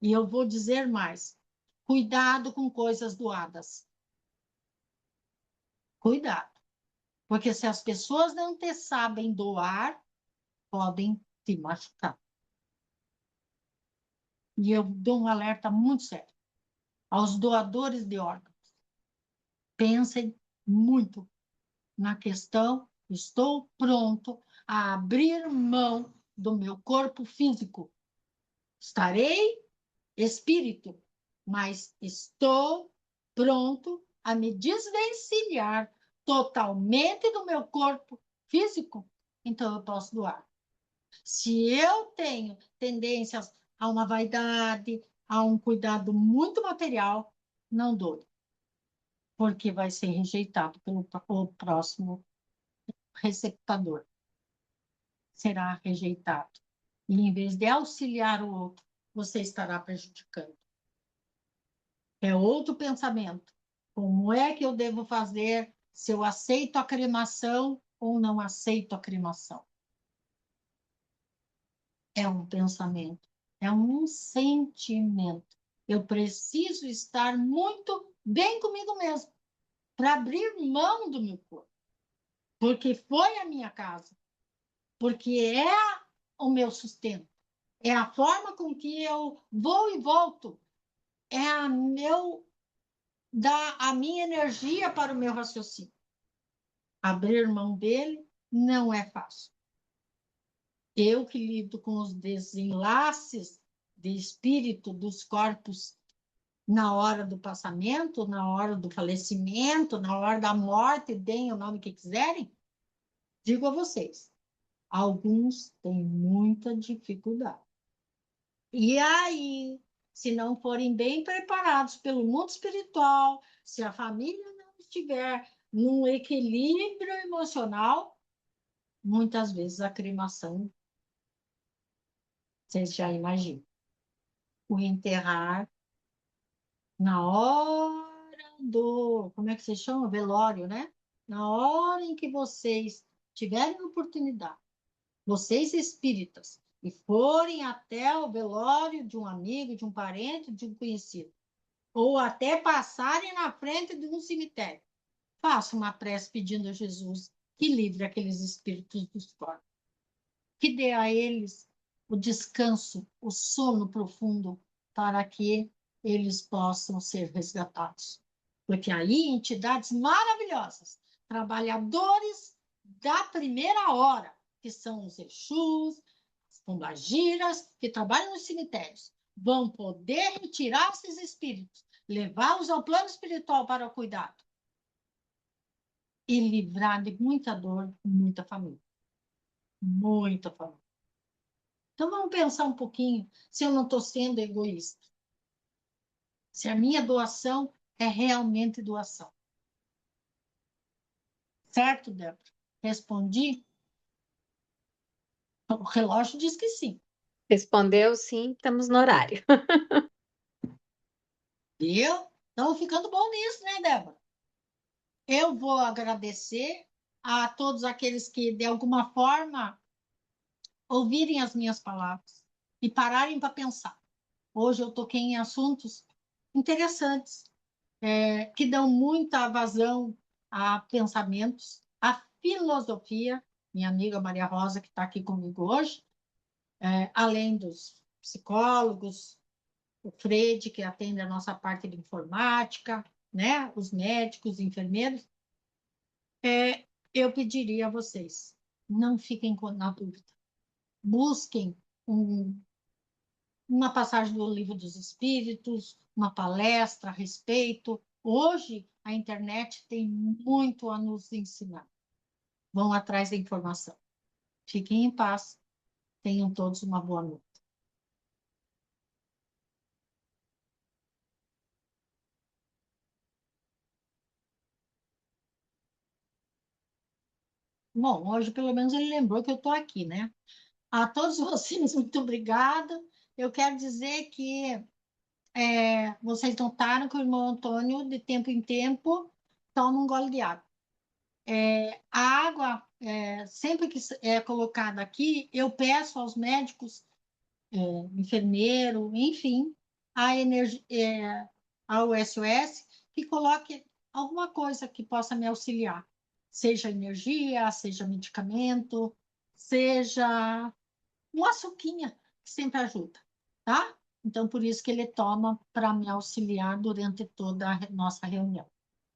E eu vou dizer mais: cuidado com coisas doadas. Cuidado. Porque se as pessoas não te sabem doar, podem te machucar. E eu dou um alerta muito sério aos doadores de órgãos. Pensem muito na questão, estou pronto a abrir mão do meu corpo físico. Estarei espírito, mas estou pronto a me desvencilhar totalmente do meu corpo físico, então eu posso doar. Se eu tenho tendências a uma vaidade, a um cuidado muito material, não dou, porque vai ser rejeitado pelo o próximo receptador. Será rejeitado. E em vez de auxiliar o outro, você estará prejudicando. É outro pensamento. Como é que eu devo fazer se eu aceito a cremação ou não aceito a cremação? É um pensamento, é um sentimento. Eu preciso estar muito bem comigo mesmo para abrir mão do meu corpo, porque foi a minha casa, porque é o meu sustento, é a forma com que eu vou e volto, é a minha energia para o meu raciocínio. Abrir mão dele não é fácil. Eu que lido com os desenlaces de espírito dos corpos na hora do passamento, na hora do falecimento, na hora da morte, deem o nome que quiserem, digo a vocês, alguns têm muita dificuldade. E aí, se não forem bem preparados pelo mundo espiritual, se a família não estiver num equilíbrio emocional, muitas vezes a cremação, vocês já imaginam, o enterrar na hora como é que se chama? Velório, né? Na hora em que vocês tiverem oportunidade, vocês espíritas, e forem até o velório de um amigo, de um parente, de um conhecido, ou até passarem na frente de um cemitério, faça uma prece pedindo a Jesus que livre aqueles espíritos dos corpos, que dê a eles o descanso, o sono profundo, para que eles possam ser resgatados. Porque aí entidades maravilhosas, trabalhadores da primeira hora, que são os Exus, as pombagiras, que trabalham nos cemitérios, vão poder retirar esses espíritos, levá-los ao plano espiritual para o cuidado e livrar de muita dor, muita família. Muita família. Então vamos pensar um pouquinho se eu não estou sendo egoísta. Se a minha doação é realmente doação. Certo, Débora? Respondi? O relógio diz que sim. Respondeu sim, estamos no horário. Viu? Estamos ficando bom nisso, né, Débora? Eu vou agradecer a todos aqueles que, de alguma forma, ouvirem as minhas palavras e pararem para pensar. Hoje eu toquei em assuntos interessantes, que dão muita vazão a pensamentos, a filosofia. Minha amiga Maria Rosa, que está aqui comigo hoje, além dos psicólogos, o Fred, que atende a nossa parte de informática, né? Os médicos, enfermeiros, eu pediria a vocês, não fiquem na dúvida. Busquem uma passagem do Livro dos Espíritos, uma palestra a respeito. Hoje, a internet tem muito a nos ensinar. Vão atrás da informação. Fiquem em paz. Tenham todos uma boa noite. Bom, hoje pelo menos ele lembrou que eu estou aqui, né? A todos vocês, muito obrigada. Eu quero dizer que vocês notaram que o irmão Antônio, de tempo em tempo, toma um gole de água. A água, sempre que é colocada aqui, eu peço aos médicos, enfermeiro, enfim, a energia, ao SOS, que coloque alguma coisa que possa me auxiliar, seja energia, seja medicamento, seja um açuquinha, que sempre ajuda, tá? Então, por isso que ele toma para me auxiliar durante toda a nossa reunião.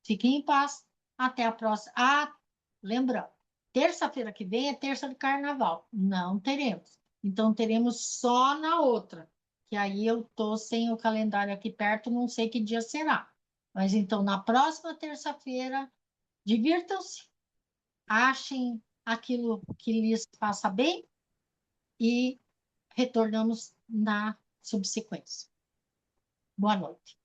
Fiquem em paz. Até a próxima. Ah, lembrando, terça-feira que vem é terça de carnaval. Não teremos. Então, teremos só na outra. Que aí eu estou sem o calendário aqui perto, não sei que dia será. Mas então, na próxima terça-feira, divirtam-se, achem aquilo que lhes faça bem e retornamos na subsequência. Boa noite.